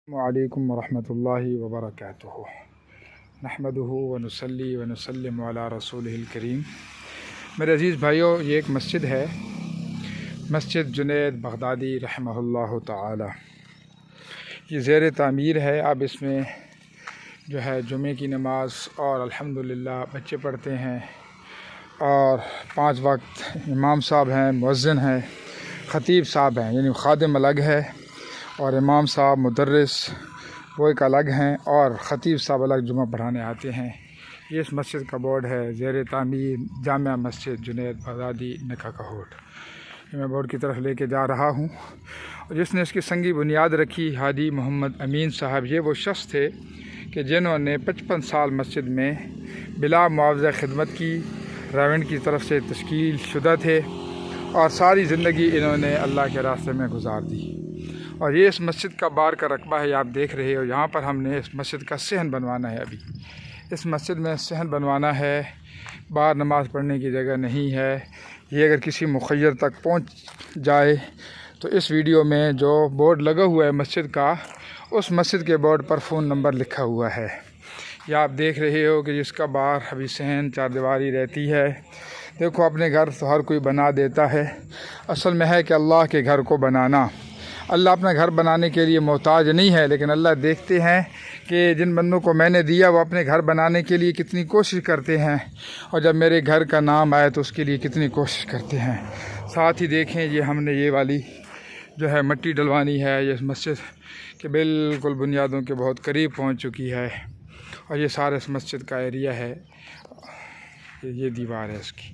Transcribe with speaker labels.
Speaker 1: وعلیکم ورحمۃ اللہ وبرکاتہ نحمدہ ونصلی ونسلم علی رسولہ الکریم۔ میرے عزیز بھائیوں، یہ ایک مسجد ہے، مسجد جنید بغدادی رحمہ اللہ تعالی۔ یہ زیر تعمیر ہے۔ اب اس میں جو ہے جمعے کی نماز اور الحمدللہ بچے پڑھتے ہیں، اور 5 وقت امام صاحب ہیں، مؤذن ہیں، خطیب صاحب ہیں، یعنی خادم الگ ہے اور امام صاحب مدرس وہ ایک الگ ہیں، اور خطیب صاحب الگ جمعہ پڑھانے آتے ہیں۔ یہ اس مسجد کا بورڈ ہے، زیر تعمیر جامع مسجد جنید بغدادی نکا کہوٹ۔ یہ میں بورڈ کی طرف لے کے جا رہا ہوں، اور جس نے اس کی سنگی بنیاد رکھی حاجی محمد امین صاحب۔ یہ وہ شخص تھے کہ جنہوں نے 55 سال مسجد میں بلا معاوضہ خدمت کی، ریونٹ کی طرف سے تشکیل شدہ تھے، اور ساری زندگی انہوں نے اللہ کے راستے میں گزار دی۔ اور یہ اس مسجد کا بار کا رقبہ ہے، آپ دیکھ رہے ہو۔ یہاں پر ہم نے اس مسجد کا صحن بنوانا ہے۔ ابھی اس مسجد میں صحن بنوانا ہے، باہر نماز پڑھنے کی جگہ نہیں ہے۔ یہ اگر کسی مخیر تک پہنچ جائے تو اس ویڈیو میں جو بورڈ لگا ہوا ہے مسجد کا، اس مسجد کے بورڈ پر فون نمبر لکھا ہوا ہے۔ یہ آپ دیکھ رہے ہو کہ جس کا باہر ابھی صحن 4 دیواری رہتی ہے۔ دیکھو، اپنے گھر تو ہر کوئی بنا دیتا ہے، اصل میں ہے کہ اللہ کے گھر کو بنانا۔ اللہ اپنا گھر بنانے کے لیے محتاج نہیں ہے، لیکن اللہ دیکھتے ہیں کہ جن بندوں کو میں نے دیا وہ اپنے گھر بنانے کے لیے کتنی کوشش کرتے ہیں، اور جب میرے گھر کا نام آئے تو اس کے لیے کتنی کوشش کرتے ہیں۔ ساتھ ہی دیکھیں، یہ ہم نے یہ والی جو ہے مٹی ڈلوانی ہے، یہ مسجد کے بالکل بنیادوں کے بہت قریب پہنچ چکی ہے، اور یہ سارا اس مسجد کا ایریا ہے۔ یہ دیوار ہے اس کی۔